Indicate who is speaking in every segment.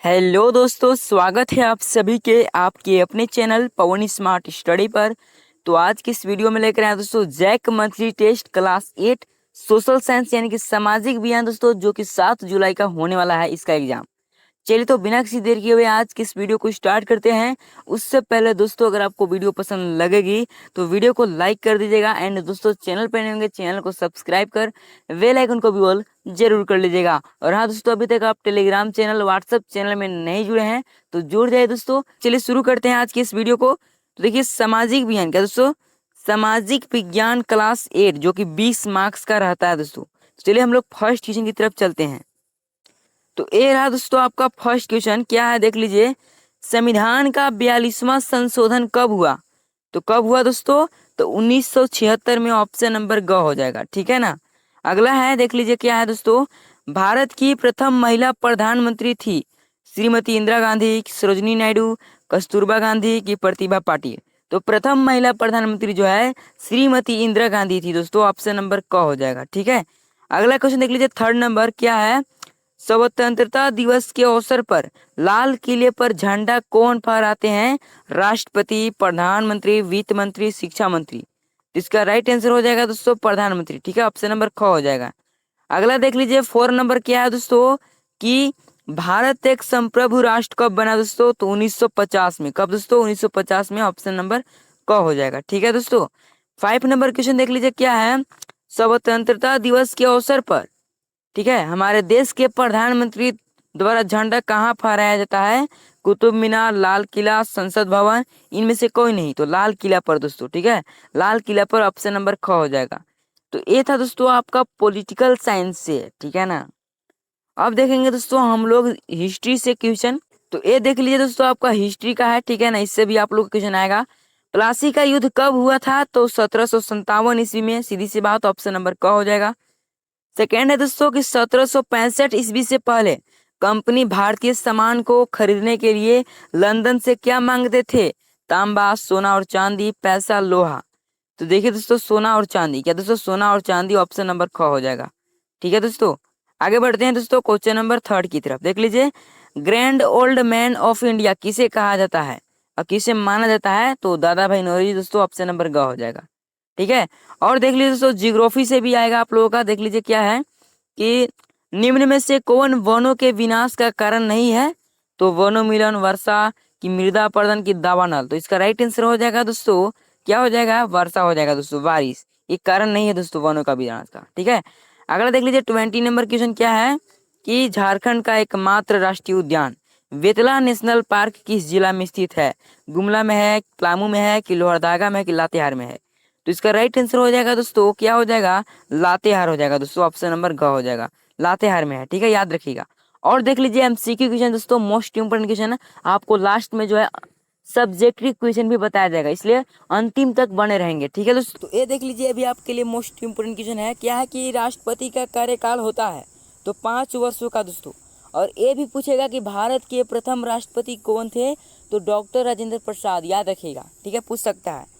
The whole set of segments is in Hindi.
Speaker 1: हेलो दोस्तों, स्वागत है आप सभी के आपके अपने चैनल पवन स्मार्ट स्टडी पर। तो आज की इस वीडियो में लेकर आए दोस्तों JAC monthly test class 8 social science यानी कि सामाजिक विज्ञान दोस्तों, जो कि 7 जुलाई का होने वाला है इसका एग्जाम। चलिए तो बिना किसी देर किए हुए आज की इस वीडियो को स्टार्ट करते हैं। उससे पहले दोस्तों अगर आपको वीडियो पसंद लगेगी तो वीडियो को लाइक कर दीजिएगा एंड दोस्तों चैनल पर नए होंगे चैनल को सब्सक्राइब कर बेल आइकन को भी ऑल जरूर कर लीजिएगा। और हाँ दोस्तों, अभी तक आप टेलीग्राम चैनल व्हाट्सएप चैनल में नहीं जुड़े हैं तो जुड़ जाए दोस्तों। चलिए शुरू करते हैं आज की इस वीडियो को। तो देखिए सामाजिक विज्ञान क्या दोस्तों, सामाजिक विज्ञान क्लास 8 जो कि 20 मार्क्स का रहता है दोस्तों। चलिए हम लोग फर्स्ट क्वेश्चन की तरफ चलते हैं। तो ये रहा दोस्तों आपका फर्स्ट क्वेश्चन, क्या है देख लीजिए। संविधान का 42वां संशोधन कब हुआ? तो कब हुआ दोस्तों? तो 1976 में, ऑप्शन नंबर ग हो जाएगा, ठीक है ना। अगला है देख लीजिए, क्या है दोस्तों। भारत की प्रथम महिला प्रधानमंत्री थी श्रीमती इंदिरा गांधी, सरोजिनी नायडू, कस्तूरबा गांधी की प्रतिभा पाटिल। तो प्रथम महिला प्रधानमंत्री जो है श्रीमती इंदिरा गांधी थी दोस्तों, ऑप्शन नंबर क हो जाएगा, ठीक है। अगला क्वेश्चन देख लीजिए, थर्ड नंबर क्या है। स्वतंत्रता दिवस के अवसर पर लाल किले पर झंडा कौन फहराते हैं? राष्ट्रपति, प्रधानमंत्री, वित्त मंत्री, शिक्षा मंत्री। तो इसका राइट आंसर हो जाएगा दोस्तों प्रधानमंत्री, ठीक है, ऑप्शन नंबर ख हो जाएगा। अगला देख लीजिए, 4 नंबर क्या है दोस्तों कि भारत एक संप्रभु राष्ट्र कब बना दोस्तों? तो 1950 में। कब दोस्तों? 1950 में, ऑप्शन नंबर क हो जाएगा, ठीक है दोस्तों। 5 नंबर क्वेश्चन देख लीजिए, क्या है। स्वतंत्रता दिवस के अवसर पर, ठीक है, हमारे देश के प्रधानमंत्री द्वारा झंडा कहाँ फहराया जाता है? कुतुब मीनार, लाल किला, संसद भवन, इनमें से कोई नहीं। तो लाल किला पर दोस्तों, ठीक है, लाल किला पर, ऑप्शन नंबर ख हो जाएगा। तो ये था दोस्तों आपका पॉलिटिकल साइंस से, ठीक है ना। अब देखेंगे दोस्तों हम लोग हिस्ट्री से क्वेश्चन। तो ये देख लीजिए दोस्तों आपका हिस्ट्री का है, ठीक है ना, इससे भी आप लोग क्वेश्चन आएगा। प्लासी का युद्ध कब हुआ था? तो 1757 ईस्वी में, सीधी सी बात, ऑप्शन नंबर क हो जाएगा। सेकेंड है दोस्तों कि 1765 ईस्वी से पहले कंपनी भारतीय सामान को खरीदने के लिए लंदन से क्या मांगते थे? तांबा, सोना और चांदी, पैसा, लोहा। तो देखिए दोस्तों सोना और चांदी, क्या दोस्तों सोना और चांदी, ऑप्शन नंबर ख हो जाएगा, ठीक है दोस्तों। आगे बढ़ते हैं दोस्तों क्वेश्चन नंबर 3 की तरफ। देख लीजिए, grand old man of India किसे कहा जाता है और किसे माना जाता है? तो दादा भाई नौरोजी दोस्तों, ऑप्शन नंबर ग हो जाएगा, ठीक है। और देख लीजिए दोस्तों जियोग्राफी से भी आएगा आप लोगों का। देख लीजिए क्या है कि निम्न में से कौन वनों के विनाश का कारण नहीं है? तो वनोन्मूलन, वर्षा की मृदा अपरदन की दावानल। तो इसका राइट आंसर हो जाएगा दोस्तों, क्या हो जाएगा? वर्षा हो जाएगा दोस्तों, बारिश। ये कारण नहीं है दोस्तों वनों का विनाश का, ठीक है। अगला देख लीजिए 20 नंबर क्वेश्चन, क्या है कि झारखंड का एकमात्र राष्ट्रीय उद्यान बेतला नेशनल पार्क किस जिला में स्थित है? गुमला में है, पलामू में है, कि लोहरदगा में है, कि लातेहार में है? तो इसका राइट आंसर हो जाएगा दोस्तों, क्या हो जाएगा? लातेहार हो जाएगा दोस्तों, ऑप्शन नंबर ग हो जाएगा, लातेहार में है, ठीक है, याद रखिएगा। और देख लीजिए एमसीक्यू क्वेश्चन दोस्तों, मोस्ट इंपोर्टेंट क्वेश्चन है। आपको लास्ट में जो है सब्जेक्टिव क्वेश्चन भी बताया जाएगा, इसलिए अंतिम तक बने रहेंगे, ठीक है दोस्तों। तो ये देख लीजिए अभी आपके लिए मोस्ट इंपोर्टेंट क्वेश्चन है, क्या है कि राष्ट्रपति का कार्यकाल होता है तो 5 वर्षों का दोस्तों। और ये भी पूछेगा कि भारत के प्रथम राष्ट्रपति कौन थे? तो डॉक्टर राजेंद्र प्रसाद, याद रखिएगा, ठीक है, पूछ सकता है।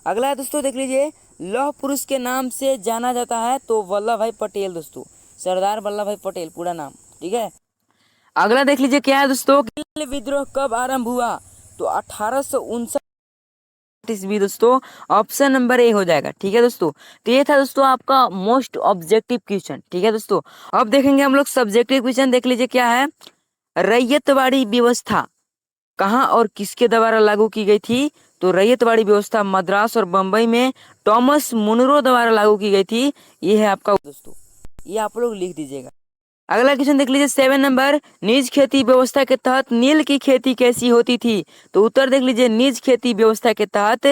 Speaker 1: अगला है दोस्तों देख लीजिए, लौह पुरुष के नाम से जाना जाता है? तो वल्लभ भाई पटेल दोस्तों, सरदार वल्लभ भाई पटेल पूरा नाम, ठीक है। अगला देख लीजिए क्या है दोस्तों, नील विद्रोह कब आरंभ हुआ? तो 1859 ईस्वी दोस्तों, ऑप्शन नंबर ए हो जाएगा, ठीक है दोस्तों। तो ये था दोस्तों आपका मोस्ट ऑब्जेक्टिव क्वेश्चन, ठीक है दोस्तों। अब देखेंगे हम लोग सब्जेक्टिव क्वेश्चन। देख लीजिए क्या है, रैयतवाड़ी व्यवस्था कहाँ और किसके द्वारा लागू की गई थी? तो रैयतवाड़ी व्यवस्था मद्रास और बंबई में टॉमस मुनरो द्वारा लागू की गई थी। ये है आपका दोस्तों, ये आप लोग लिख दीजिएगा। अगला क्वेश्चन देख लीजिए 7 नंबर, निज खेती व्यवस्था के तहत नील की खेती कैसी होती थी? तो उत्तर देख लीजिए, निज खेती व्यवस्था के तहत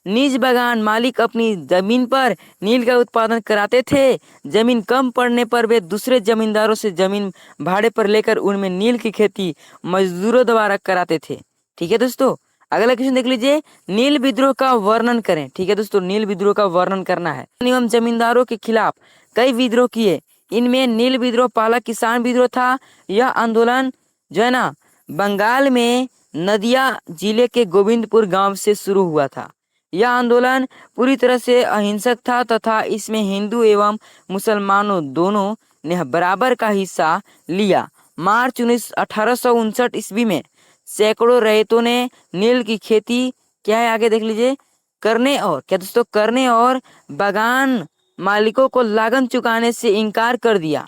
Speaker 1: निज बागान मालिक अपनी जमीन पर नील का उत्पादन कराते थे। जमीन कम पड़ने पर वे दूसरे जमींदारों से जमीन भाड़े पर लेकर उनमें नील की खेती मजदूरों द्वारा कराते थे, ठीक है दोस्तों। अगला क्वेश्चन देख लीजिए, नील विद्रोह का वर्णन करें, ठीक है दोस्तों, नील विद्रोह का वर्णन करना है। एवं जमींदारों के खिलाफ कई विद्रोह किए, इनमें नील विद्रोह पहला किसान विद्रोह था। यह आंदोलन जो है ना बंगाल में नदिया जिले के गोविंदपुर गांव से शुरू हुआ था। यह आंदोलन पूरी तरह से अहिंसक था तथा इसमें हिंदू एवं मुसलमानों दोनों ने बराबर का हिस्सा लिया। मार्च 1859 ईस्वी में सैकड़ों रैयतों ने नील की खेती क्या है आगे देख लीजिए करने और क्या दोस्तों करने और बागान मालिकों को लागत चुकाने से इनकार कर दिया।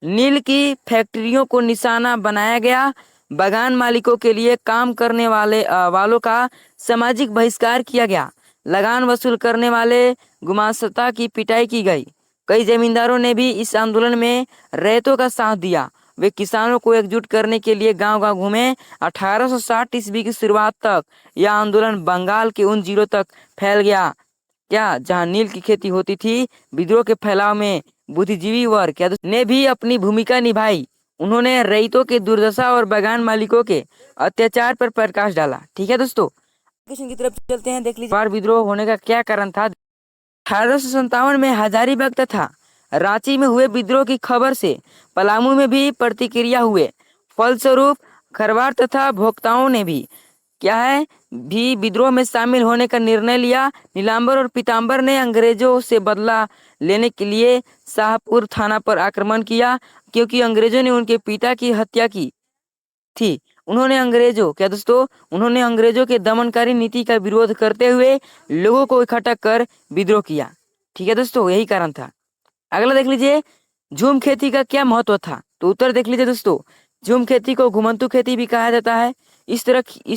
Speaker 1: नील की फैक्ट्रियों को निशाना बनाया गया। बागान मालिकों के लिए काम करने वालों का सामाजिक बहिष्कार किया गया। लगान वसूल करने वाले गुमास्ता की पिटाई की गई। कई जमींदारों ने भी इस आंदोलन में रैयतों का साथ दिया। वे किसानों को एकजुट करने के लिए गांव-गांव घूमे। 1860 ईस्वी की शुरुआत तक यह आंदोलन बंगाल के उन जिलों तक फैल गया क्या जहां नील की खेती होती थी। विद्रोह के फैलाव में बुद्धिजीवी वर्ग क्या ने भी अपनी भूमिका निभाई। उन्होंने रैयतों की दुर्दशा और बागान मालिकों के अत्याचार पर प्रकाश डाला। ठीक है दोस्तों, क्वेश्चन की तरफ चलते हैं। देख लीजिए बार विद्रोह होने का क्या कारण था। 1857 में हजारीबाग तथा रांची में हुए विद्रोह की खबर से पलामू में भी प्रतिक्रिया हुए। फलस्वरूप खरवार तथा भोक्ताओं ने भी क्या है भी विद्रोह में शामिल होने का निर्णय लिया। नीलांबर और पीतांबर ने अंग्रेजों से बदला लेने के लिए शाहपुर थाना पर आक्रमण किया क्योंकि अंग्रेजों ने उनके पिता की हत्या की थी। उन्होंने अंग्रेजों के दमनकारी नीति का विरोध करते हुए लोगों को इकट्ठा कर विद्रोह किया। ठीक है दोस्तों, यही कारण था। अगला देख लीजिए झूम खेती का क्या महत्व था। तो उत्तर देख लीजिए दोस्तों, झूम खेती को घुमंतू खेती भी कहा जाता है। इस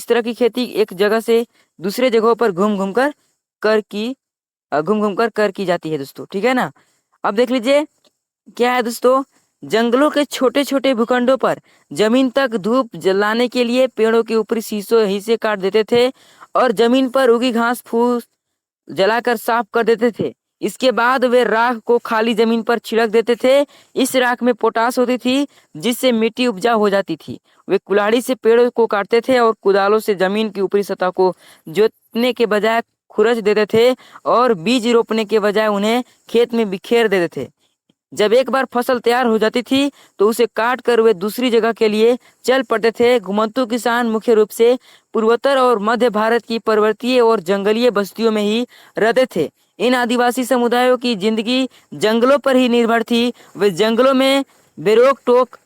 Speaker 1: तरह की खेती एक जगह से दूसरे जगहों पर घूम घूम कर कर की जाती है दोस्तों। ठीक है ना। अब देख लीजिए क्या है दोस्तों, जंगलों के छोटे छोटे भूखंडों पर जमीन तक धूप जलाने के लिए पेड़ों के ऊपरी शीशों हिस्से काट देते थे और जमीन पर उगी घास फूस जलाकर साफ कर देते थे। इसके बाद वे राख को खाली जमीन पर छिड़क देते थे। इस राख में पोटास होती थी जिससे मिट्टी उपजाऊ हो जाती थी। वे कुल्हाड़ी से पेड़ों को काटते थे और कुदालों से जमीन की ऊपरी सतह को जोतने के बजाय खुरच देते थे और बीज रोपने के बजाय उन्हें खेत में बिखेर देते थे। जब एक बार फसल तैयार हो जाती थी तो उसे काट कर वे दूसरी जगह के लिए चल पड़ते थे। घुमंतू किसान मुख्य रूप से पूर्वोत्तर और मध्य भारत की पर्वतीय और जंगलीय बस्तियों में ही रहते थे। इन आदिवासी समुदायों की जिंदगी जंगलों पर ही निर्भर थी। वे जंगलों में बेरोक टोक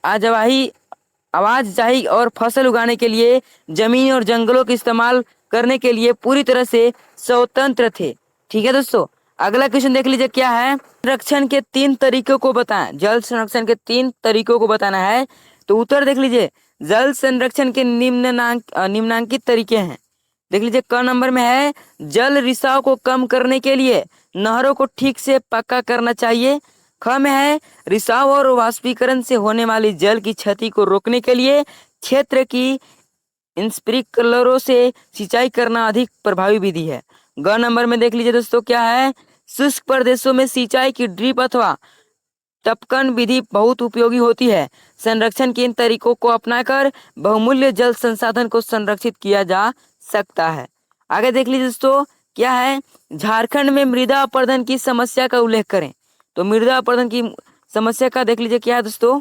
Speaker 1: आवाजाही और फसल उगाने के लिए जमीन और जंगलों का इस्तेमाल करने के लिए पूरी तरह से स्वतंत्र थे। ठीक है दोस्तों, अगला क्वेश्चन देख लीजिए क्या है। संरक्षण के 3 तरीकों को बताएं। जल संरक्षण के 3 तरीकों को बताना है। तो उत्तर देख लीजिए, जल संरक्षण के निम्नांकित तरीके हैं। देख लीजिए क नंबर में है जल रिसाव को कम करने के लिए नहरों को ठीक से पक्का करना चाहिए। ख में है रिसाव और वाष्पीकरण से होने वाली जल की क्षति को रोकने के लिए क्षेत्र की स्प्रिंकलरों से सिंचाई करना अधिक प्रभावी विधि है। ग नंबर में देख लीजिए दोस्तों क्या है, शुष्क प्रदेशों में सिंचाई की ड्रिप अथवा टपकन विधि बहुत उपयोगी होती है। संरक्षण के इन तरीकों को अपनाकर बहुमूल्य जल संसाधन को संरक्षित किया जा सकता है। आगे देख लीजिए दोस्तों क्या है, झारखंड में मृदा अपरदन की समस्या का उल्लेख करें। तो मृदा अपरदन की समस्या का देख लीजिए क्या है दोस्तों,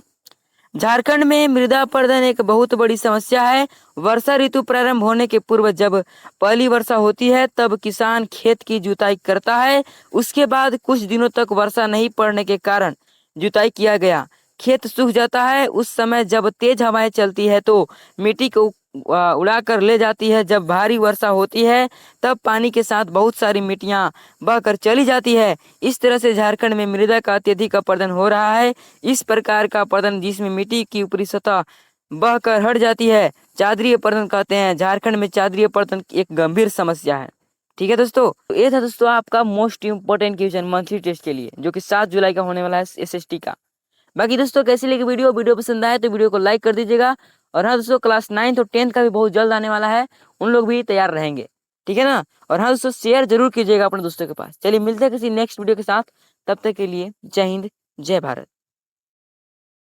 Speaker 1: झारखंड में मृदा अपरदन एक बहुत बड़ी समस्या है। वर्षा ऋतु प्रारंभ होने के पूर्व जब पहली वर्षा होती है तब किसान खेत की जुताई करता है। उसके बाद कुछ दिनों तक वर्षा नहीं पड़ने के कारण जुताई किया गया खेत सूख जाता है। उस समय जब तेज हवाएं चलती है तो मिट्टी को उड़ा कर ले जाती है। जब भारी वर्षा होती है तब पानी के साथ बहुत सारी मिट्टियां बहकर चली जाती है। इस तरह से झारखंड में मृदा का अत्यधिक अपरदन हो रहा है। इस प्रकार का अपरदन जिसमें मिट्टी की ऊपरी सतह बहकर हट जाती है चादरी अपरदन कहते हैं। झारखंड में चादरी अपरदन एक गंभीर समस्या है। ठीक है दोस्तों, तो ये था दोस्तों आपका most important question monthly test के लिए जो कि 7 जुलाई का होने वाला है एसएसटी का। बाकी दोस्तों कैसी लगी वीडियो पसंद आए तो वीडियो को लाइक कर दीजिएगा। और हाँ दोस्तों क्लास 9 और 10 का भी बहुत जल्द आने वाला है, उन लोग भी तैयार रहेंगे। ठीक है ना। और हाँ दोस्तों शेयर जरूर कीजिएगा अपने दोस्तों के पास। चलिए मिलते हैं किसी नेक्स्ट वीडियो के साथ, तब तक के लिए जय हिंद जय भारत।